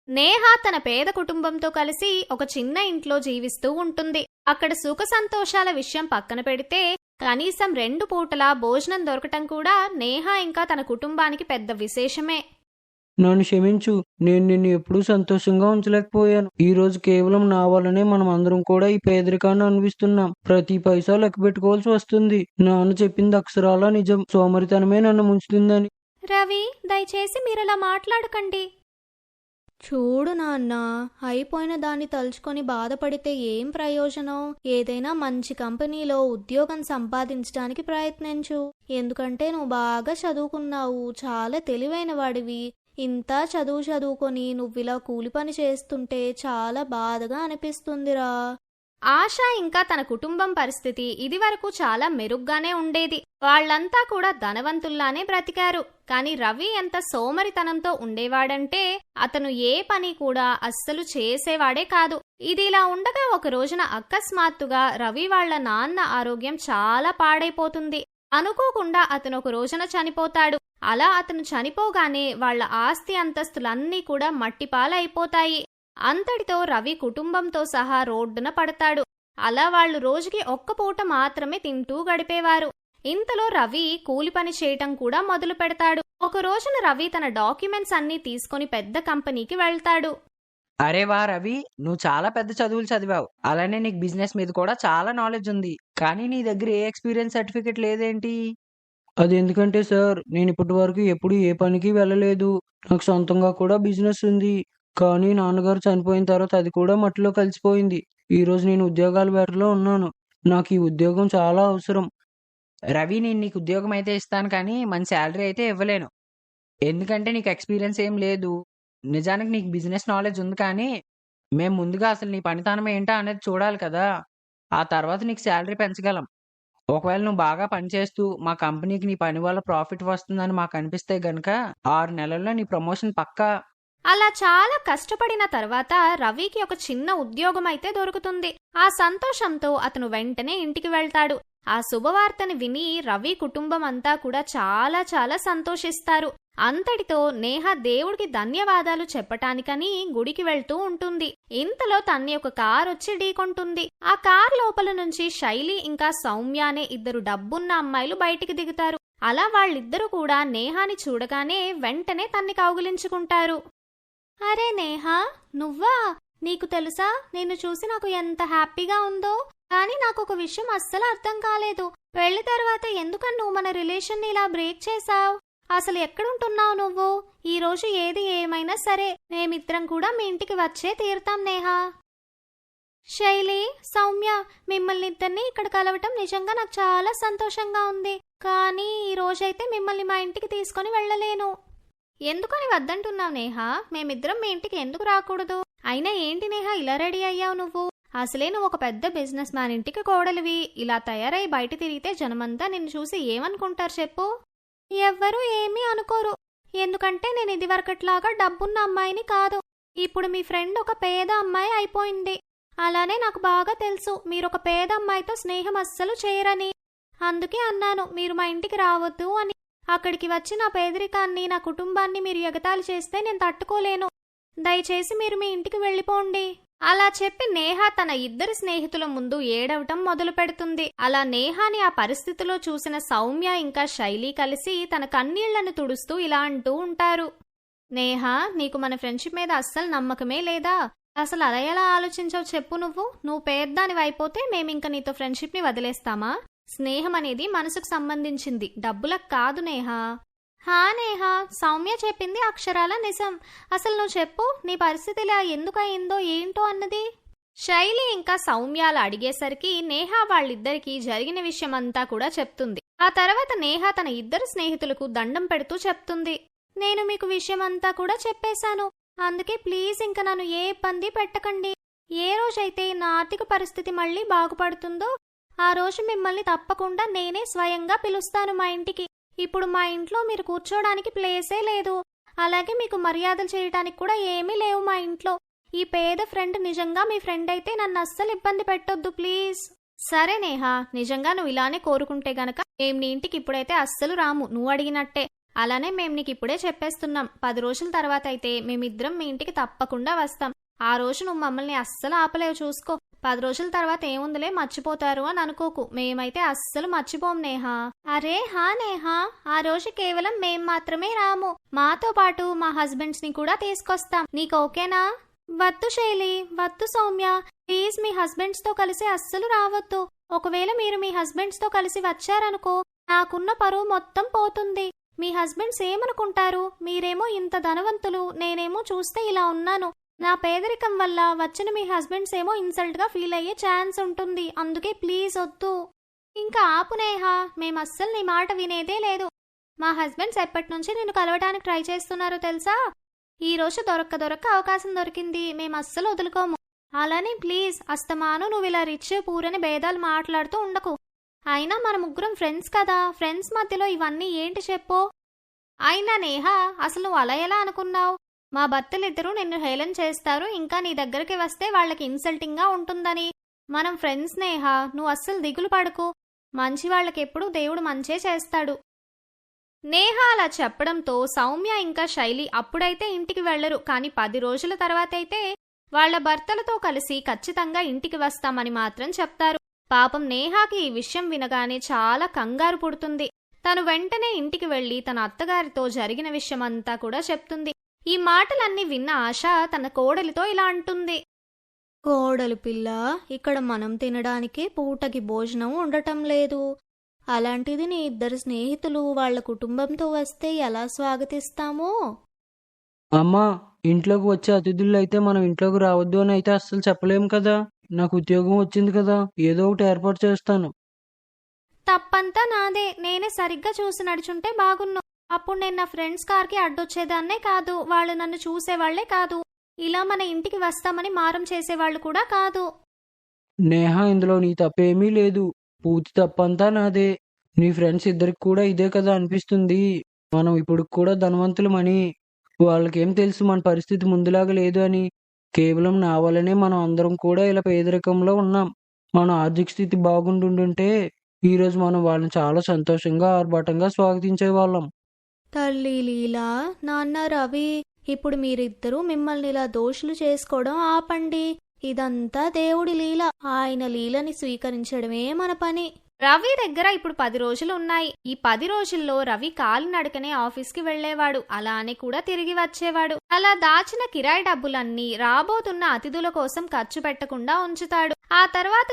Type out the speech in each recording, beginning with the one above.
నేహ తన పేద కుటుంబంతో కలిసి ఒక చిన్న ఇంట్లో జీవిస్తూ ఉంటుంది. అక్కడ సుఖ సంతోషాల విషయం పక్కన పెడితే కనీసం 2 పూటలా భోజనం దొరకటం కూడా నేహ ఇంకా తన కుటుంబానికి పెద్ద విశేషమే. నన్ను క్షమించు. నేను నిన్ను ఎప్పుడూ సంతోషంగా ఉంచలేకపోయాను. ఈ రోజు కేవలం నా వల్లనే మనం అందరం కూడా ఈ పేదరికాన్ని అనుభవిస్తున్నాం. ప్రతి పైసా లెక్క పెట్టుకోవాల్సి వస్తుంది. నాన్న చెప్పింది అక్షరాలా నిజం. సోమరితనమే నన్ను ముంచుతుందని. రవి, దయచేసి మీరలా మాట్లాడకండి. చూడు నాన్న, అయిపోయిన దాన్ని తలుచుకొని బాధపడితే ఏం ప్రయోజనం? ఏదైనా మంచి కంపెనీలో ఉద్యోగం సంపాదించడానికి ప్రయత్నించు. ఎందుకంటే నువ్వు బాగా చదువుకున్నావు, చాలా తెలివైన వాడివి. ఇంత చదువుకొని నువ్విలా కూలి పని చేస్తుంటే చాలా బాధగా అనిపిస్తుందిరా. ఆశ ఇంకా తన కుటుంబం పరిస్థితి ఇదివరకు చాలా మెరుగ్గానే ఉండేది. వాళ్లంతా కూడా ధనవంతుల్లానే బ్రతికారు. కాని రవి ఎంత సోమరితనంతో ఉండేవాడంటే అతను ఏ పని కూడా అస్సలు చేసేవాడే కాదు. ఇదిలా ఉండగా ఒక రోజున అకస్మాత్తుగా రవి వాళ్ల నాన్న ఆరోగ్యం చాలా పాడైపోతుంది. అనుకోకుండా అతను ఒక రోజున చనిపోతాడు. అలా అతను చనిపోగానే వాళ్ల ఆస్తి అంతస్తులన్నీ కూడా మట్టిపాలైపోతాయి. అంతటితో రవి కుటుంబంతో సహా రోడ్డున పడతాడు. అలా వాళ్లు రోజుకి ఒక్క పూట మాత్రమే తింటూ గడిపేవారు. ఇంతలో రవి కూలి పని చేయటం కూడా మొదలు పెడతాడు. ఒక రోజున రవి తన డాక్యుమెంట్స్ అన్నీ తీసుకుని పెద్ద కంపెనీకి వెళ్తాడు. అరే వా రవి, నువ్వు చాలా పెద్ద చదువులు చదివావు. అలానే నీకు బిజినెస్ మీద కూడా చాలా నాలెడ్జ్ ఉంది. కానీ నీ దగ్గర ఏ ఎక్స్పీరియన్స్ సర్టిఫికెట్ లేదేంటి? అది ఎందుకంటే సార్, నేను ఇప్పటి వరకు ఎప్పుడు ఏ పనికి వెళ్ళలేదు. నాకు సొంతంగా కూడా బిజినెస్ ఉంది. కానీ నాన్నగారు చనిపోయిన తర్వాత అది కూడా మట్టిలో కలిసిపోయింది. ఈ రోజు నేను ఉద్యోగాల వేటలో ఉన్నాను. నాకు ఈ ఉద్యోగం చాలా అవసరం. రవి, నేను నీకు ఉద్యోగం అయితే ఇస్తాను, కానీ మంచి శాలరీ అయితే ఇవ్వలేను. ఎందుకంటే నీకు ఎక్స్పీరియన్స్ ఏం లేదు. నిజానికి నీకు బిజినెస్ నాలెడ్జ్ ఉంది, కానీ మేము ముందుగా అసలు నీ పనితనం ఏంటా అనేది చూడాలి కదా. ఆ తర్వాత నీకు శాలరీ పెంచగలం. ఒకవేళ నువ్వు బాగా పనిచేస్తూ మా కంపెనీకి నీ పని వల్ల ప్రాఫిట్ వస్తుందని మాకు అనిపిస్తే గనక 6 నెలల్లో నీ ప్రమోషన్ పక్కా. అలా చాలా కష్టపడిన తర్వాత రవికి ఒక చిన్న ఉద్యోగం అయితే దొరుకుతుంది. ఆ సంతోషంతో అతను వెంటనే ఇంటికి వెళ్తాడు. ఆ శుభవార్తని విని రవి కుటుంబం అంతా కూడా చాలా చాలా సంతోషిస్తారు. అంతటితో నేహ దేవుడికి ధన్యవాదాలు చెప్పటానికని గుడికి వెళ్తూ ఉంటుంది. ఇంతలో తన్ని ఒక కార్ వచ్చి ఢీకొంటుంది. ఆ కార్ లోపల నుంచి శైలి ఇంకా సౌమ్య అనే 2 డబ్బున్న అమ్మాయిలు బయటికి దిగుతారు. అలా వాళ్ళిద్దరూ కూడా నేహాని చూడగానే వెంటనే తన్ని కౌగిలించుకుంటారు. అరే నేహా, నువ్వా? నీకు తెలుసా, నిన్ను చూసి నాకు ఎంత హ్యాపీగా ఉందో. కానీ నాకు ఒక విషయం అస్సలు అర్థం కాలేదు. పెళ్లి తర్వాత ఎందుకని నువ్వు మన రిలేషన్ ని ఇలా బ్రేక్ చేశావు? అసలు ఎక్కడుంటున్నావు నువ్వు? ఈ రోజు ఏది ఏమైనా సరే మేమిద్దరం కూడా మీ ఇంటికి వచ్చే తీరుతాం నేహా. శైలి, సౌమ్య, మిమ్మల్ని ఇద్దరిని ఇక్కడ కలవటం నిజంగా నాకు చాలా సంతోషంగా ఉంది. కానీ ఈ రోజైతే మిమ్మల్ని మా ఇంటికి తీసుకొని వెళ్ళలేను. ఎందుకని వద్దంటున్నావు నేహా? మేమిద్దరం మీ ఇంటికి ఎందుకు రాకూడదు? అయినా ఏంటి నేహా ఇలా రెడీ అయ్యావు నువ్వు? అసలే నువ్వు ఒక పెద్ద బిజినెస్ మ్యాన్ ఇంటికి కోడలివి. ఇలా తయారై బయట తిరిగితే జనమంతా నిన్ను చూసి ఏమనుకుంటారు చెప్పు? ఎవ్వరూ ఏమీ అనుకోరు. ఎందుకంటే నేను ఇదివరకట్లాగా డబ్బున్న అమ్మాయిని కాదు. ఇప్పుడు మీ ఫ్రెండ్ ఒక పేద అమ్మాయి అయిపోయింది. అలానే నాకు బాగా తెలుసు మీరొక పేద అమ్మాయితో స్నేహం అస్సలు చేయరని. అందుకే అన్నాను మీరు మా ఇంటికి రావద్దు అని. అక్కడికి వచ్చి నా పేదరికాన్ని, నా కుటుంబాన్ని మీరు ఎగతాళి చేస్తే నేను తట్టుకోలేను. దయచేసి మీరు మీ ఇంటికి వెళ్ళిపోండి. అలా చెప్పి నేహ తన 2 స్నేహితుల ముందు ఏడవటం మొదలు పెడుతుంది. అలా నేహాని ఆ పరిస్థితిలో చూసిన సౌమ్య ఇంకా శైలి కలిసి తన కన్నీళ్లను తుడుస్తూ ఇలా అంటూ ఉంటారు. నేహ, నీకు మన ఫ్రెండ్షిప్ మీద అస్సలు నమ్మకమే లేదా? అసలు అలా ఎలా ఆలోచించావు చెప్పు నువ్వు? నువ్వు పేదదానివైపోతే మేమింక నీతో ఫ్రెండ్షిప్ ని వదిలేస్తామా? స్నేహం అనేది మనసుకు సంబంధించింది, డబ్బులకు కాదు నేహా. హా నేహా, సౌమ్య చెప్పింది అక్షరాల నిజం. అసలు నువ్వు చెప్పు, నీ పరిస్థితి ఇలా ఎందుకు అయిందో ఏంటో అన్నది. శైలి ఇంకా సౌమ్యాలు అడిగేసరికి నేహ వాళ్ళిద్దరికీ జరిగిన విషయమంతా కూడా చెప్తుంది. ఆ తర్వాత నేహ తన 2 స్నేహితులకు దండం పెడుతూ చెప్తుంది. నేను మీకు విషయమంతా కూడా చెప్పేశాను. అందుకే ప్లీజ్ ఇంక నన్ను ఏ ఇబ్బంది పెట్టకండి. ఏ రోజైతే నా ఆర్థిక పరిస్థితి మళ్ళీ బాగుపడుతుందో ఆ రోజు మిమ్మల్ని తప్పకుండా నేనే స్వయంగా పిలుస్తాను మా ఇంటికి. ఇప్పుడు మా ఇంట్లో మీరు కూర్చోడానికి ప్లేసే లేదు. అలాగే మీకు మర్యాదలు చేయడానికి కూడా ఏమీ లేవు మా ఇంట్లో. ఈ పేద ఫ్రెండ్ నిజంగా మీ ఫ్రెండ్ అయితే నన్ను అస్సలు ఇబ్బంది పెట్టొద్దు ప్లీజ్. సరే నేహా, నిజంగా నువ్వు ఇలానే కోరుకుంటే గనక మేం నీ ఇంటికి ఇప్పుడైతే అస్సలు రాము, నువ్వు అడిగినట్టే. అలానే మేము నీకు ఇప్పుడే చెప్పేస్తున్నాం, 10 రోజుల తర్వాత అయితే మేమిద్దరం మీ ఇంటికి తప్పకుండా వస్తాం. ఆ రోజు నువ్వు మమ్మల్ని అస్సలు ఆపలేవు, చూసుకో. 10 రోజుల తర్వాత ఏముందిలే మర్చిపోతారు అని అనుకోకు, మేమైతే అస్సలు మర్చిపోం నేహా. అరే హా నేహా, ఆ రోజు కేవలం మేం మాత్రమే రాము, మాతో పాటు మా హస్బెండ్స్ ని కూడా తీసుకొస్తాం. నీకు ఓకేనా? వద్దు శైలి, వద్దు సౌమ్య, ప్లీజ్ మీ హస్బెండ్స్ తో కలిసి అస్సలు రావద్దు. ఒకవేళ మీరు మీ హస్బెండ్స్ తో కలిసి వచ్చారనుకో, నాకున్న పరువు మొత్తం పోతుంది. మీ హస్బెండ్స్ ఏమనుకుంటారు? మీరేమో ఇంత ధనవంతులు, నేనేమో చూస్తే ఇలా ఉన్నాను. నా పేదరికం వల్ల వచ్చిన మీ హస్బెండ్స్ ఏమో ఇన్సల్ట్ గా ఫీల్ అయ్యే ఛాన్స్ ఉంటుంది. అందుకే ప్లీజ్ వద్దు. ఇంకా ఆపు నేహా, మేమస్సలు నీ మాట వినేదే లేదు. మా హస్బెండ్స్ ఎప్పటి నుంచి నిన్ను కలవడానికి ట్రై చేస్తున్నారో తెలుసా? ఈ రోజు దొరక్క అవకాశం దొరికింది, మేము అస్సలు వదులుకోము. అలానే ప్లీజ్ అస్తమాను నువ్వు ఇలా రిచ్ పూరని భేదాలు మాట్లాడుతూ ఉండకు. అయినా మన ముగ్గురం ఫ్రెండ్స్ కదా, ఫ్రెండ్స్ మధ్యలో ఇవన్నీ ఏంటి చెప్పు? అయినా నేహా, అసలు నువ్వు అలా ఎలా అనుకున్నావు? మా భర్తలిద్దరూ నిన్ను హేళన చేస్తారు, ఇంకా నీ దగ్గరికి వస్తే వాళ్ళకి ఇన్సల్టింగ్ గా ఉంటుందని. మనం ఫ్రెండ్స్ నేహా, నువ్వు అస్సలు దిగులు పడకు. మంచి వాళ్ళకెప్పుడు దేవుడు మంచే చేస్తాడు. నేహా అలా చెప్పడంతో సౌమ్య ఇంకా శైలి అప్పుడైతే ఇంటికి వెళ్లరు, కానీ 10 రోజుల తర్వాతైతే వాళ్ల భర్తలతో కలిసి ఖచ్చితంగా ఇంటికి వస్తామని మాత్రం చెప్తారు. పాపం నేహాకి ఈ విషయం వినగానే చాలా కంగారు పుడుతుంది. తను వెంటనే ఇంటికి వెళ్లి తన అత్తగారితో జరిగిన విషయమంతా కూడా చెప్తుంది. ఈ మాటలన్నీ విన్న ఆశ తన కోడలితో ఇలా అంటుంది. కోడలు పిల్ల, ఇక్కడ మనం తినడానికి పూటకి భోజనం ఉండటం లేదు. అలాంటిది నీ ఇద్దరు స్నేహితులు వాళ్ళ కుటుంబంతో వస్తే ఎలా స్వాగతిస్తామో? అమ్మా, ఇంట్లోకి వచ్చే అతిథులు అయితే మనం ఇంట్లోకి రావద్దు అని అయితే అస్సలు చెప్పలేం కదా. నాకు ఉద్యోగం వచ్చింది కదా, ఏదో ఒకటి ఏర్పాటు చేస్తాను. తప్పంతా నాదే, నేనే సరిగ్గా చూసి నడుచుంటే బాగున్ను. అప్పుడు నేను నా ఫ్రెండ్స్ కార్కి అడ్డొచ్చేదాన్నే కాదు, వాళ్ళు నన్ను చూసేవాళ్లే కాదు, ఇలా మన ఇంటికి వస్తామని మారం చేసేవాళ్లు కూడా కాదు. నేహా, ఇందులో నీ తప్పేమీ లేదు, పూర్తి తప్పంతా నాదే. నీ ఫ్రెండ్స్ ఇద్దరికి కూడా ఇదే కదా అనిపిస్తుంది. మనం ఇప్పుడు కూడా ధనవంతులమని. వాళ్ళకేం తెలుసు మన పరిస్థితి ముందులాగా లేదు అని. కేవలం నా వల్లనే మనం అందరం కూడా ఇలా పేదరికంలో ఉన్నాం. మన ఆర్థిక స్థితి బాగుండుంటే ఈరోజు మనం వాళ్ళని చాలా సంతోషంగా ఆర్భాటంగా స్వాగతించే వాళ్ళం. తల్లి లీలా, నాన్న రవి, ఇప్పుడు మీరిద్దరూ మిమ్మల్ని ఇలా దోషులు చేసుకోవడం ఆపండి. ఇదంతా దేవుడి లీల, ఆయన లీలని స్వీకరించడమే మన పని. రవి దగ్గర ఇప్పుడు 10 రోజులు ఉన్నాయి. ఈ 10 రోజుల్లో రవి కాలినడకనే ఆఫీస్కి వెళ్లేవాడు, అలానే కూడా తిరిగి వచ్చేవాడు. అలా దాచిన కిరాయి డబ్బులన్నీ రాబోతున్న అతిథుల కోసం ఖర్చు పెట్టకుండా ఉంచుతాడు. ఆ తర్వాత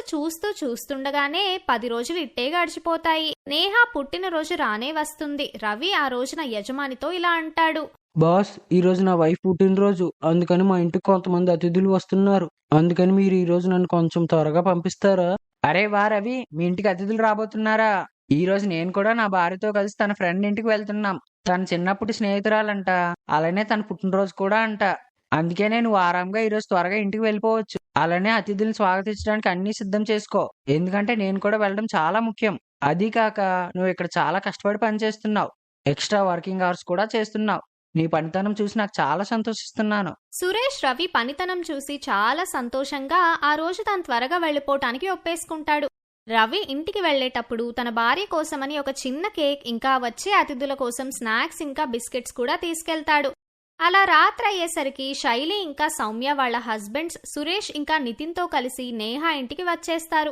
చూస్తుండగానే 10 రోజులు ఇట్టే గడిచిపోతాయి. నేహా పుట్టినరోజు రానే వస్తుంది. రవి ఆ రోజున యజమానితో ఇలా అంటాడు. బాస్, ఈ రోజు నా వైఫ్ పుట్టినరోజు, అందుకని మా ఇంటికి కొంతమంది అతిథులు వస్తున్నారు. అందుకని మీరు ఈ రోజు నన్ను కొంచెం త్వరగా పంపిస్తారా? అరే వా రవి, మీ ఇంటికి అతిథులు రాబోతున్నారా? ఈ రోజు నేను కూడా నా భార్యతో కలిసి తన ఫ్రెండ్ ఇంటికి వెళ్తున్నాం. తన చిన్నప్పటి స్నేహితురాలంట, అలానే తన పుట్టినరోజు కూడా అంట. అందుకే నేను ఆరాంగా ఈ రోజు త్వరగా ఇంటికి వెళ్ళిపోవచ్చు. అలానే అతిథుల్ని స్వాగతించడానికి అన్ని సిద్ధం చేసుకో, ఎందుకంటే నేను కూడా వెళ్ళడం చాలా ముఖ్యం. అదీ కాక నువ్వు ఇక్కడ చాలా కష్టపడి పనిచేస్తున్నావు, ఎక్స్ట్రా వర్కింగ్ అవర్స్ కూడా చేస్తున్నావు. నీ పనితనం చూసి నాకు చాలా సంతోషిస్తున్నాను. సురేష్ రవి పనితనం చూసి చాలా సంతోషంగా ఆ రోజు తను త్వరగా వెళ్లిపోవటానికి ఒప్పేసుకుంటాడు. రవి ఇంటికి వెళ్లేటప్పుడు తన భార్య కోసమని ఒక చిన్న కేక్, ఇంకా వచ్చే అతిథుల కోసం స్నాక్స్ ఇంకా బిస్కెట్స్ కూడా తీసుకెళ్తాడు. అలా రాత్రి అయ్యేసరికి శైలి ఇంకా సౌమ్య వాళ్ళ హస్బెండ్స్ సురేష్ ఇంకా నితిన్తో కలిసి నేహా ఇంటికి వచ్చేస్తారు.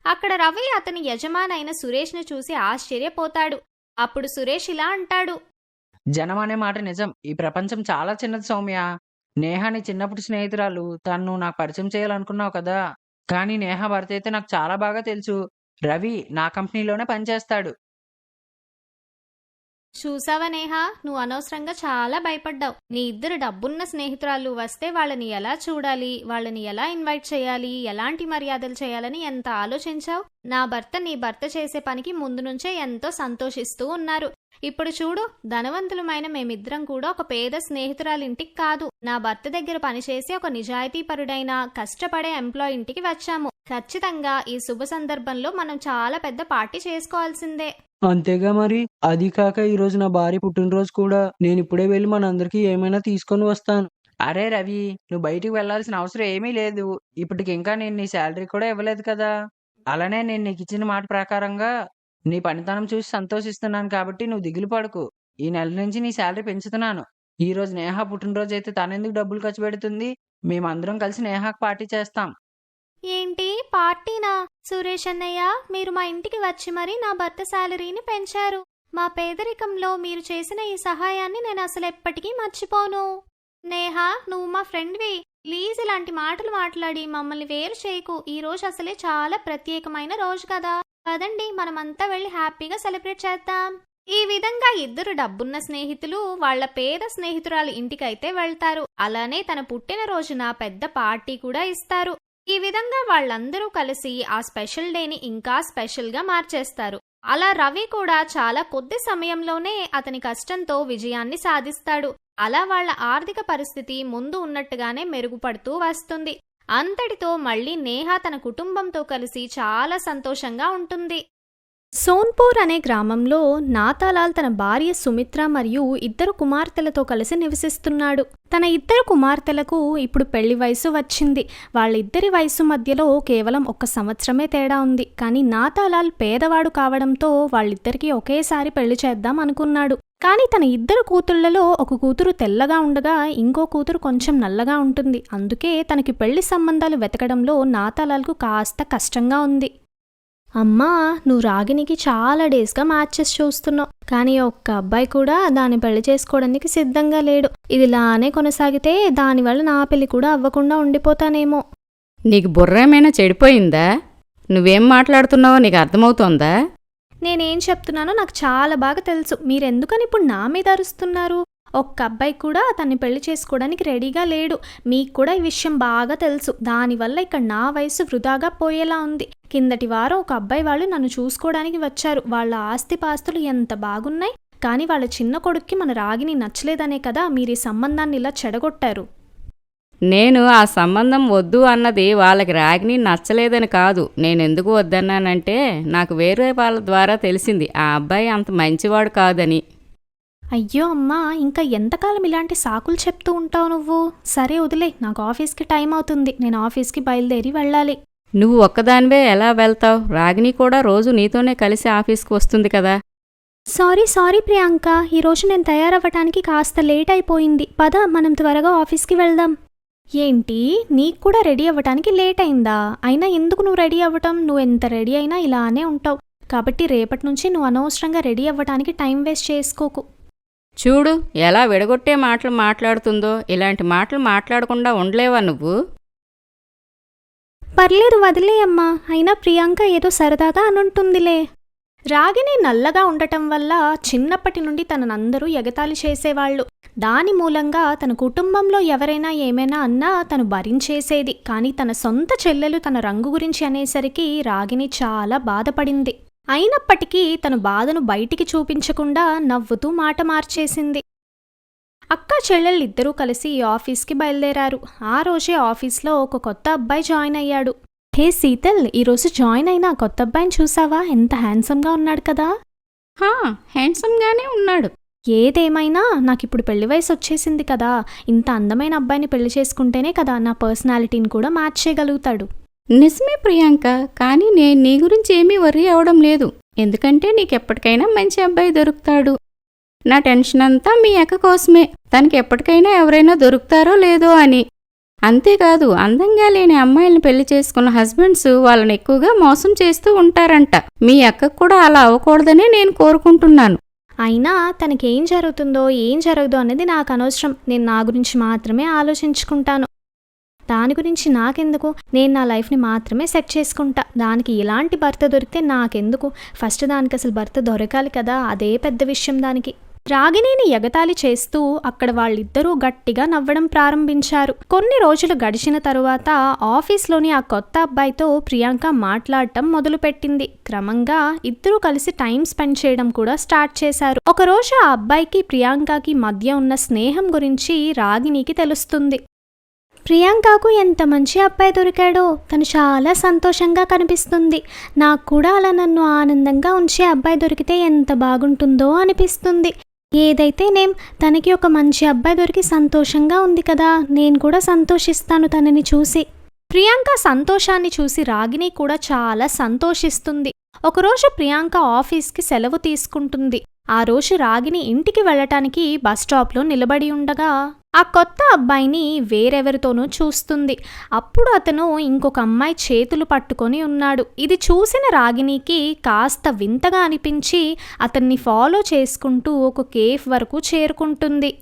అక్కడ రవి అతని యజమానైన సురేష్ ను చూసి ఆశ్చర్యపోతాడు. అప్పుడు సురేష్ ఇలా అంటాడు. జనం అనే మాట నిజం. ఈ ప్రపంచం చాలా చిన్నది సౌమ్య. నేహాని చిన్నప్పుడు స్నేహితురాలు, తను నాకు పరిచయం చేయాలనుకున్నావు కదా. కానీ నేహా భర్త అయితే నాకు చాలా బాగా తెలుసు. రవి నా కంపెనీలోనే పనిచేస్తాడు. చూసావా నేహా, నువ్వు అనవసరంగా చాలా భయపడ్డావు. నీ ఇద్దరు డబ్బున్న స్నేహితురాలు వస్తే వాళ్ళని ఎలా చూడాలి, వాళ్ళని ఎలా ఇన్వైట్ చేయాలి, ఎలాంటి మర్యాదలు చేయాలని ఎంత ఆలోచించావు. నా భర్త నీ భర్త చేసే పనికి ముందు నుంచే ఎంతో సంతోషిస్తూ ఉన్నారు. ఇప్పుడు చూడు, ధనవంతులమైన మేమిద్దరం కూడా ఒక పేద స్నేహితురాలింటికి కాదు, నా భర్త దగ్గర పనిచేసి ఒక నిజాయితీపరుడైన కష్టపడే ఎంప్లాయ్ ఇంటికి వచ్చాము. ఖచ్చితంగా ఈ శుభ సందర్భంలో మనం చాలా పెద్ద పార్టీ చేసుకోవాల్సిందే. అంతేగా మరి. అది కాక ఈ రోజు నా భార్య పుట్టినరోజు కూడా. నేను ఇప్పుడే వెళ్ళి మనందరికీ ఏమైనా తీసుకొని వస్తాను. అరే రవి, నువ్వు బయటికి వెళ్లాల్సిన అవసరం ఏమీ లేదు. ఇప్పటికి ఇంకా నేను నీ శాలరీ కూడా ఇవ్వలేదు కదా. అలానే నేను నీకు ఇచ్చిన మాట ప్రకారంగా నీ పనితనం చూసి సంతోషిస్తున్నాను కాబట్టి నువ్వు దిగులు పడకు. ఈ నెల నుంచి నీ శాలరీ పెంచుతున్నాను. ఈ రోజు నేహ పుట్టినరోజు అయితే తనెందుకు డబ్బులు ఖర్చు పెడుతుంది? మేమందరం కలిసి నేహాకు పార్టీ చేస్తాం. ఏంటి పార్టీనా? సురేష్ అన్నయ్య, మీరు మా ఇంటికి వచ్చి మరీ నా భర్త శాలరీని పెంచారు. మా పేదరికంలో మీరు చేసిన ఈ సహాయాన్ని నేను అసలు ఎప్పటికీ మర్చిపోను. నేహా, నువ్వు మా ఫ్రెండ్వి. ప్లీజ్ ఇలాంటి మాటలు మాట్లాడి మమ్మల్ని వేరు చేయకు. ఈ రోజు అసలే చాలా ప్రత్యేకమైన రోజు కదా. పదండి, మనమంతా వెళ్ళి హ్యాపీగా సెలబ్రేట్ చేద్దాం. ఈ విధంగా ఇద్దరు డబ్బున్న స్నేహితులు వాళ్ళ పేద స్నేహితురాలి ఇంటికైతే వెళ్తారు. అలానే తన పుట్టినరోజున పెద్ద పార్టీ కూడా ఇస్తారు. ఈ విధంగా వాళ్ళందరూ కలిసి ఆ స్పెషల్ డేని ఇంకా స్పెషల్ గా మార్చేస్తారు. అలా రవి కూడా చాలా కొద్ది సమయంలోనే అతని కష్టంతో విజయాన్ని సాధిస్తాడు. అలా వాళ్ళ ఆర్థిక పరిస్థితి ముందు ఉన్నట్టుగానే మెరుగుపడుతూ వస్తుంది. అంతటితో మళ్ళీ నేహ తన కుటుంబంతో కలిసి చాలా సంతోషంగా ఉంటుంది. సోన్పూర్ అనే గ్రామంలో నాతాలాల్ తన భార్య సుమిత్ర మరియు ఇద్దరు కుమార్తెలతో కలిసి నివసిస్తున్నాడు. తన ఇద్దరు కుమార్తెలకు ఇప్పుడు పెళ్లి వయసు వచ్చింది. వాళ్ళిద్దరి వయసు మధ్యలో కేవలం 1 సంవత్సరమే తేడా ఉంది. కానీ నాతాలాల్ పేదవాడు కావడంతో వాళ్ళిద్దరికీ ఒకేసారి పెళ్లి చేద్దాం అనుకున్నాడు. కానీ తన ఇద్దరు కూతుళ్లలో ఒక కూతురు తెల్లగా ఉండగా ఇంకో కూతురు కొంచెం నల్లగా ఉంటుంది. అందుకే తనకి పెళ్లి సంబంధాలు వెతకడంలో నాతాలాల్కు కాస్త కష్టంగా ఉంది. అమ్మా, నువ్వు రాగినికి చాలా డేస్గా మ్యాచెస్ చూస్తున్నావు, కానీ ఒక్క అబ్బాయి కూడా దాన్ని పెళ్లి చేసుకోవడానికి సిద్ధంగా లేడు. ఇదిలానే కొనసాగితే దానివల్ల నా పెళ్లి కూడా అవ్వకుండా ఉండిపోతానేమో. నీకు బుర్ర ఏమైనా చెడిపోయిందా? నువ్వేం మాట్లాడుతున్నావో నీకు అర్థమవుతోందా? నేనేం చెప్తున్నానో నాకు చాలా బాగా తెలుసు. మీరెందుకని ఇప్పుడు నా మీద అరుస్తున్నారు? ఒక్క అబ్బాయి కూడా తన్ని పెళ్లి చేసుకోవడానికి రెడీగా లేడు. మీకు కూడా ఈ విషయం బాగా తెలుసు. దానివల్ల ఇక్కడ నా వయసు వృధాగా పోయేలా ఉంది. కిందటి వారం ఒక అబ్బాయి వాళ్ళు నన్ను చూసుకోవడానికి వచ్చారు. వాళ్ళ ఆస్తిపాస్తులు ఎంత బాగున్నాయి, కానీ వాళ్ళ చిన్న కొడుక్కి మన రాగిని నచ్చలేదనే కదా మీరు ఈ సంబంధాన్ని ఇలా చెడగొట్టారు. నేను ఆ సంబంధం వద్దు అన్నది వాళ్ళకి రాగిని నచ్చలేదని కాదు. నేనెందుకు వద్దన్నానంటే నాకు వేరే వాళ్ళ ద్వారా తెలిసింది ఆ అబ్బాయి అంత మంచివాడు కాదని. అయ్యో అమ్మా, ఇంకా ఎంతకాలం ఇలాంటి సాకులు చెప్తూ ఉంటావు నువ్వు? సరే వదిలే, నాకు ఆఫీస్కి టైం అవుతుంది. నేను ఆఫీస్కి బయలుదేరి వెళ్ళాలి. నువ్వు ఒక్కదానివే ఎలా వెళ్తావు? రాగిని కూడా రోజు నీతోనే కలిసి ఆఫీస్కి వస్తుంది కదా. సారీ ప్రియాంక, ఈరోజు నేను తయారవ్వటానికి కాస్త లేట్ అయిపోయింది. పద, మనం త్వరగా ఆఫీస్కి వెళ్దాం. ఏంటి, నీకు కూడా రెడీ అవ్వటానికి లేట్ అయిందా? అయినా ఎందుకు నువ్వు రెడీ అవ్వటం? నువ్వు ఎంత రెడీ అయినా ఇలానే ఉంటావు. కాబట్టి రేపటి నుంచి నువ్వు అనవసరంగా రెడీ అవ్వటానికి టైం వేస్ట్ చేసుకోకు. చూడు ఎలా విడగొట్టే మాటలు మాట్లాడుతుందో. ఇలాంటి మాటలు మాట్లాడకుండా ఉండలేవా నువ్వు? పర్లేదు వదిలేయమ్మా, అయినా ప్రియాంక ఏదో సరదాగా అనుంటుందిలే. రాగిని నల్లగా ఉండటం వల్ల చిన్నప్పటి నుండి తననందరూ ఎగతాళి చేసేవాళ్లు. దాని మూలంగా తన కుటుంబంలో ఎవరైనా ఏమైనా అన్నా తను భరించేసేది. కానీ తన సొంత చెల్లెలు తన రంగు గురించి అనేసరికి రాగిని చాలా బాధపడింది. అయినప్పటికీ తను బాధను బయటికి చూపించకుండా నవ్వుతూ మాట మార్చేసింది. అక్క చెల్లెళ్ళిద్దరూ కలిసి ఆఫీస్కి బయలుదేరారు. ఆ రోజే ఆఫీస్లో ఒక కొత్త అబ్బాయి జాయిన్ అయ్యాడు. హే శీతల్, ఈరోజు జాయిన్ అయిన కొత్త అబ్బాయిని చూసావా? ఎంత హ్యాండ్సమ్గా ఉన్నాడు కదా. హ్యాండ్సమ్గానే ఉన్నాడు. ఏదేమైనా నాకిప్పుడు పెళ్లి వయసు వచ్చేసింది కదా. ఇంత అందమైన అబ్బాయిని పెళ్లి చేసుకుంటేనే కదా నా పర్సనాలిటీని కూడా మ్యాచ్ చేయగలుగుతాడు. నిజమే ప్రియాంక, కానీ నేను నీ గురించి ఏమీ వర్రీ అవడం లేదు. ఎందుకంటే నీకెప్పటికైనా మంచి అబ్బాయి దొరుకుతాడు. నా టెన్షన్ అంతా మీ అక్క కోసమే. తనకి ఎప్పటికైనా ఎవరైనా దొరుకుతారో లేదో అని. అంతేకాదు, అందంగా లేని అమ్మాయిలను పెళ్లి చేసుకున్న హస్బెండ్స్ వాళ్ళని ఎక్కువగా మోసం చేస్తూ ఉంటారంట. మీ అక్కకు కూడా అలా అవ్వకూడదని నేను కోరుకుంటున్నాను. అయినా తనకేం జరుగుతుందో ఏం జరగదో అనేది నాకు అనవసరం. నేను నా గురించి మాత్రమే ఆలోచించుకుంటాను. దాని గురించి నాకెందుకు? నేను నా లైఫ్ని మాత్రమే సెట్ చేసుకుంటా. దానికి ఎలాంటి భర్త దొరికితే నాకెందుకు? ఫస్ట్ దానికి అసలు భర్త దొరకాలి కదా, అదే పెద్ద విషయం దానికి. రాగిణిని ఎగతాళి చేస్తూ అక్కడ వాళ్ళిద్దరూ గట్టిగా నవ్వడం ప్రారంభించారు. కొన్ని రోజులు గడిచిన తరువాత ఆఫీస్లోని ఆ కొత్త అబ్బాయితో ప్రియాంక మాట్లాడటం మొదలుపెట్టింది. క్రమంగా ఇద్దరూ కలిసి టైం స్పెండ్ చేయడం కూడా స్టార్ట్ చేశారు. ఒకరోజు ఆ అబ్బాయికి ప్రియాంకకి మధ్య ఉన్న స్నేహం గురించి రాగిణికి తెలుస్తుంది. ప్రియాంకకు ఎంత మంచి అబ్బాయి దొరికాడో, తను చాలా సంతోషంగా కనిపిస్తుంది. నాకు కూడా అలా నన్ను ఆనందంగా ఉంచే అబ్బాయి దొరికితే ఎంత బాగుంటుందో అనిపిస్తుంది. ఏదైతే తనకి ఒక మంచి అబ్బాయి దొరికి సంతోషంగా ఉంది కదా, నేను కూడా సంతోషిస్తాను తనని చూసి. ప్రియాంక సంతోషాన్ని చూసి రాగిణి కూడా చాలా సంతోషిస్తుంది. ఒకరోజు ప్రియాంక ఆఫీస్కి సెలవు తీసుకుంటుంది. ఆ రోజు రాగిని ఇంటికి వెళ్ళటానికి బస్ స్టాప్లో నిలబడి ఉండగా ఆ కొత్త అబ్బాయిని వేరెవరితోనో చూస్తుంది. అప్పుడు అతను ఇంకొక అమ్మాయి చేతులు పట్టుకొని ఉన్నాడు. ఇది చూసిన రాగినికి కాస్త వింతగా అనిపించి అతన్ని ఫాలో చేసుకుంటూ ఒక కేఫ్ వరకు చేరుకుంటుంది.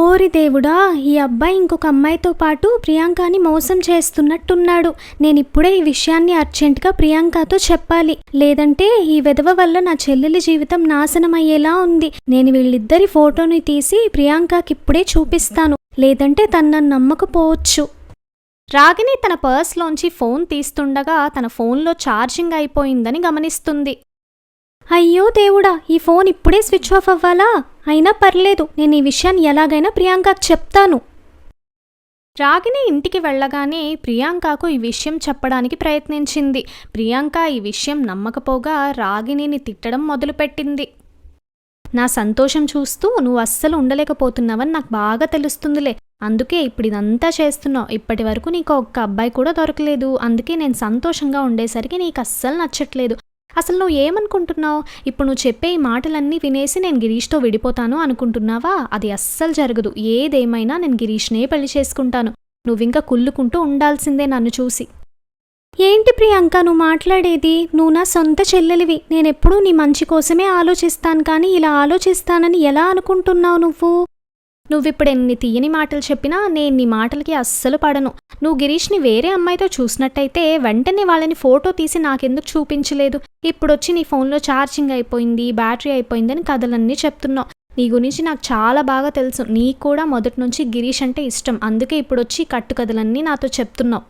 ఓరి దేవుడా, ఈ అబ్బాయి ఇంకొక అమ్మాయితో పాటు ప్రియాంకని మోసం చేస్తున్నట్టున్నాడు. నేనిప్పుడే ఈ విషయాన్ని అర్జెంటుగా ప్రియాంకతో చెప్పాలి, లేదంటే ఈ వెధవ వల్ల నా చెల్లెలి జీవితం నాశనం అయ్యేలా ఉంది. నేను వీళ్ళిద్దరి ఫోటోని తీసి ప్రియాంకకిప్పుడే చూపిస్తాను, లేదంటే తను నన్ను నమ్మకపోవచ్చు. రాగిని తన పర్స్లోంచి ఫోన్ తీస్తుండగా తన ఫోన్లో ఛార్జింగ్ అయిపోయిందని గమనిస్తుంది. అయ్యో దేవుడా, ఈ ఫోన్ ఇప్పుడే స్విచ్ ఆఫ్ అవ్వాలా? అయినా పర్లేదు, నేను ఈ విషయాన్ని ఎలాగైనా ప్రియాంకకు చెప్తాను. రాగిని ఇంటికి వెళ్ళగానే ప్రియాంకకు ఈ విషయం చెప్పడానికి ప్రయత్నించింది. ప్రియాంక ఈ విషయం నమ్మకపోగా రాగిణిని తిట్టడం మొదలుపెట్టింది. నా సంతోషం చూస్తూ నువ్వు అస్సలు ఉండలేకపోతున్నావని నాకు బాగా తెలుస్తుందిలే, అందుకే ఇప్పుడు ఇదంతా చేస్తున్నావు. ఇప్పటి వరకు నీకు ఒక్క అబ్బాయి కూడా దొరకలేదు, అందుకే నేను సంతోషంగా ఉండేసరికి నీకు అస్సలు నచ్చట్లేదు. అసలు నువ్వు ఏమనుకుంటున్నావు? ఇప్పుడు నువ్వు చెప్పే ఈ మాటలన్నీ వినేసి నేను గిరీష్తో విడిపోతాను అనుకుంటున్నావా? అది అస్సలు జరగదు. ఏదేమైనా నేను గిరీష్నే పెళ్లి చేసుకుంటాను. నువ్వింకా కుళ్ళుకుంటూ ఉండాల్సిందే నన్ను చూసి. ఏంటి ప్రియాంక నువ్వు మాట్లాడేది? నువ్వు నా సొంత చెల్లెలివి. నేనెప్పుడూ నీ మంచి కోసమే ఆలోచిస్తాను, కానీ ఇలా ఆలోచిస్తానని ఎలా అనుకుంటున్నావు నువ్వు? నువ్విప్పుడు ఎన్ని తీయని మాటలు చెప్పినా నేను నీ మాటలకి అస్సలు పడను. నువ్వు గిరీష్ని వేరే అమ్మాయితో చూసినట్టయితే వెంటనే వాళ్ళని ఫోటో తీసి నాకెందుకు చూపించలేదు? ఇప్పుడొచ్చి నీ ఫోన్లో ఛార్జింగ్ అయిపోయింది, బ్యాటరీ అయిపోయిందని కథలన్నీ చెప్తున్నావు. నీ గురించి నాకు చాలా బాగా తెలుసు. నీకు కూడా మొదటి నుంచి గిరీష్ అంటే ఇష్టం, అందుకే ఇప్పుడొచ్చి కట్టుకథలన్నీ నాతో చెప్తున్నావు.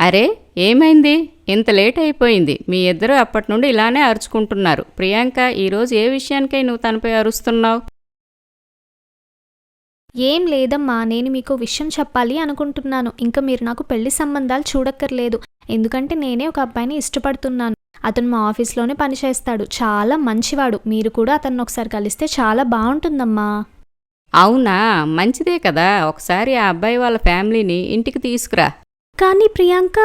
అరే ఏమైంది? ఇంత లేట్ అయిపోయింది. మీ ఇద్దరు అప్పటి నుండి ఇలానే అరుచుకుంటున్నారు. ప్రియాంక, ఈరోజు ఏ విషయానికై నువ్వు తనపై అరుస్తున్నావు? ఏం లేదమ్మా, నేను మీకు విషయం చెప్పాలి అనుకుంటున్నాను. ఇంకా మీరు నాకు పెళ్లి సంబంధాలు చూడక్కర్లేదు, ఎందుకంటే నేనే ఒక అబ్బాయిని ఇష్టపడుతున్నాను. అతను మా ఆఫీస్లోనే పనిచేస్తాడు, చాలా మంచివాడు. మీరు కూడా అతన్ని ఒకసారి కలిస్తే చాలా బాగుంటుందమ్మా. అవునా? మంచిదే కదా, ఒకసారి ఆ అబ్బాయి వాళ్ళ ఫ్యామిలీని ఇంటికి తీసుకురా. కానీ ప్రియాంక,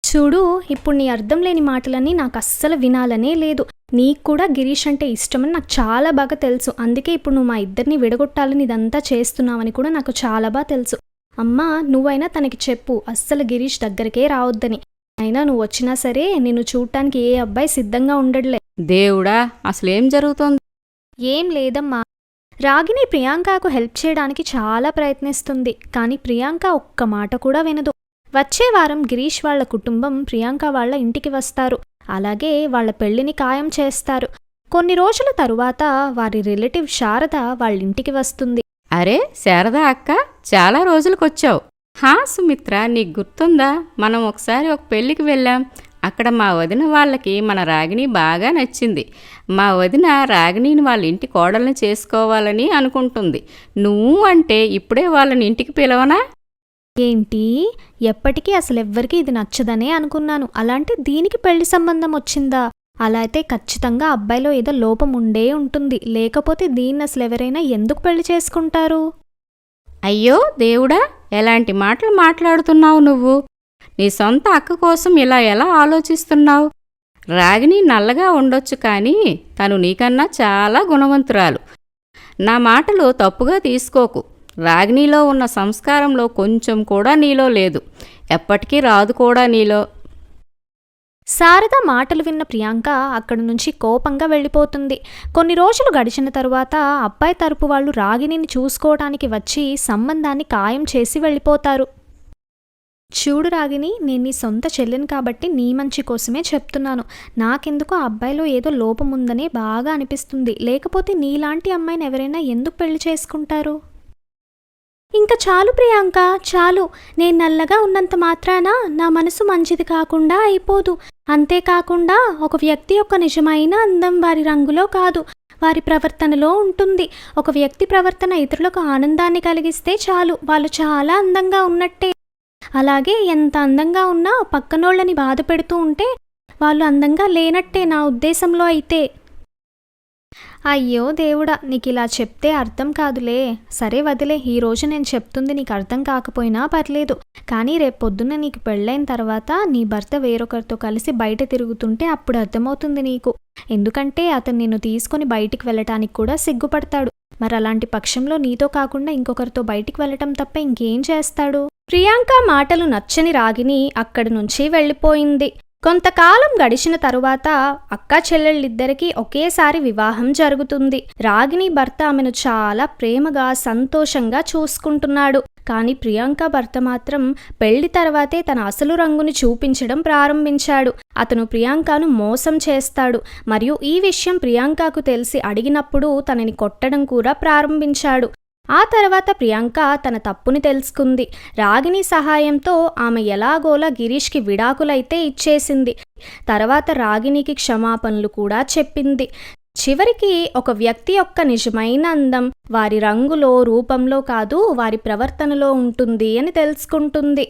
చూడు, ఇప్పుడు నీ అర్థం లేని మాటలన్నీ నాకు అస్సలు వినాలనే లేదు. నీకు కూడా గిరీష్ అంటే ఇష్టమని నాకు చాలా బాగా తెలుసు, అందుకే ఇప్పుడు నువ్వు మా ఇద్దరిని విడగొట్టాలని ఇదంతా చేస్తున్నావని కూడా నాకు చాలా బాగా తెలుసు. అమ్మా, నువ్వైనా తనకి చెప్పు అస్సలు గిరీష్ దగ్గరికే రావద్దని. అయినా నువ్వు వచ్చినా సరే నిన్ను చూడటానికి ఏ అబ్బాయి సిద్ధంగా ఉండడులే. దేవుడా, అసలేం జరుగుతోంది? ఏం లేదమ్మా, రాగిని ప్రియాంకకు హెల్ప్ చేయడానికి చాలా ప్రయత్నిస్తుంది, కానీ ప్రియాంక ఒక్క మాట కూడా వినదు. వచ్చే వారం గిరీష్ వాళ్ళ కుటుంబం ప్రియాంక వాళ్ళ ఇంటికి వస్తారు. అలాగే వాళ్ళ పెళ్లిని ఖాయం చేస్తారు. కొన్ని రోజుల తరువాత వారి రిలేటివ్ శారద వాళ్ళ ఇంటికి వస్తుంది. అరే శారదా అక్క, చాలా రోజులకొచ్చావు. హా సుమిత్ర, నీకు గుర్తుందా? మనం ఒకసారి ఒక పెళ్ళికి వెళ్ళాం. అక్కడ మా వదిన వాళ్ళకి మన రాగిణి బాగా నచ్చింది. మా వదిన రాగిణిని వాళ్ళ ఇంటి కోడల్ని చేసుకోవాలని అనుకుంటుంది. నువ్వు అంటే ఇప్పుడే వాళ్ళని ఇంటికి పిలవనా? ఏంటి? ఎప్పటికీ అసలెవ్వరికీ ఇది నచ్చదనే అనుకున్నాను, అలాంటి దీనికి పెళ్లి సంబంధం వచ్చిందా? అలా అయితే ఖచ్చితంగా అబ్బాయిలో ఏదో లోపం ఉండే ఉంటుంది, లేకపోతే దీన్ని అసలు ఎవరైనా ఎందుకు పెళ్లి చేసుకుంటారు? అయ్యో దేవుడా, ఎలాంటి మాటలు మాట్లాడుతున్నావు నువ్వు? నీ సొంత అక్క కోసం ఇలా ఎలా ఆలోచిస్తున్నావు? రాగిణి నల్లగా ఉండొచ్చు, కానీ తను నీకన్నా చాలా గుణవంతురాలు. నా మాటలు తప్పుగా తీసుకోకు. రాగిణిలో ఉన్న సంస్కారంలో కొంచెం కూడా నీలో లేదు, ఎప్పటికీ రాదు కూడా నీలో. శారద మాటలు విన్న ప్రియాంక అక్కడి నుంచి కోపంగా వెళ్ళిపోతుంది. కొన్ని రోజులు గడిచిన తరువాత అబ్బాయి తరపు వాళ్ళు రాగిణిని చూసుకోవడానికి వచ్చి సంబంధాన్ని ఖాయం చేసి వెళ్ళిపోతారు. చూడు రాగిణి, నేను నీ సొంత చెల్లెని కాబట్టి నీ మంచి కోసమే చెప్తున్నాను. నాకెందుకో ఆ అబ్బాయిలో ఏదో లోపం ఉందనే బాగా అనిపిస్తుంది, లేకపోతే నీలాంటి అమ్మాయిని ఎవరైనా ఎందుకు పెళ్లి చేసుకుంటారు? ఇంకా చాలు ప్రియాంక, చాలు. నేను నల్లగా ఉన్నంత మాత్రాన నా మనసు మంచిది కాకుండా అయిపోదు. అంతేకాకుండా ఒక వ్యక్తి యొక్క నిజమైన అందం వారి రంగులో కాదు, వారి ప్రవర్తనలో ఉంటుంది. ఒక వ్యక్తి ప్రవర్తన ఇతరులకు ఆనందాన్ని కలిగిస్తే చాలు, వాళ్ళు చాలా అందంగా ఉన్నట్టే. అలాగే ఎంత అందంగా ఉన్నా పక్కనోళ్ళని బాధ పెడుతూ ఉంటే వాళ్ళు అందంగా లేనట్టే నా ఉద్దేశంలో అయితే. అయ్యో దేవుడా, నీకు ఇలా చెప్తే అర్థం కాదులే. సరే వదిలే, ఈ రోజు నేను చెప్తుంది నీకు అర్థం కాకపోయినా పర్లేదు. కానీ రేపు పొద్దున్న నీకు పెళ్ళైన తర్వాత నీ భర్త వేరొకరితో కలిసి బయట తిరుగుతుంటే అప్పుడు అర్థమవుతుంది నీకు. ఎందుకంటే అతను నిన్ను తీసుకొని బయటికి వెళ్ళటానికి కూడా సిగ్గుపడతాడు. మరి అలాంటి పక్షంలో నీతో కాకుండా ఇంకొకరితో బయటికి వెళ్ళటం తప్ప ఇంకేం చేస్తాడు? ప్రియాంక మాటలు నచ్చని రాగిని అక్కడి నుంచి వెళ్ళిపోయింది. కొంతకాలం గడిచిన తరువాత అక్కా చెల్లెళ్ళిద్దరికీ ఒకేసారి వివాహం జరుగుతుంది. రాగిని భర్త ఆమెను చాలా ప్రేమగా సంతోషంగా చూసుకుంటున్నాడు. కానీ ప్రియాంక భర్త మాత్రం పెళ్లి తర్వాతే తన అసలు రంగుని చూపించడం ప్రారంభించాడు. అతను ప్రియాంకను మోసం చేస్తాడు. మరియు ఈ విషయం ప్రియాంకకు తెలిసి అడిగినప్పుడు తనని కొట్టడం కూడా ప్రారంభించాడు. ఆ తర్వాత ప్రియాంక తన తప్పుని తెలుసుకుంది. రాగిని సహాయంతో ఆమె ఎలాగోలా గిరీష్కి విడాకులైతే ఇచ్చేసింది. తర్వాత రాగినికి క్షమాపణలు కూడా చెప్పింది. చివరికి ఒక వ్యక్తి యొక్క నిజమైన అందం వారి రంగులో, రూపంలో కాదు, వారి ప్రవర్తనలో ఉంటుంది అని తెలుసుకుంటుంది.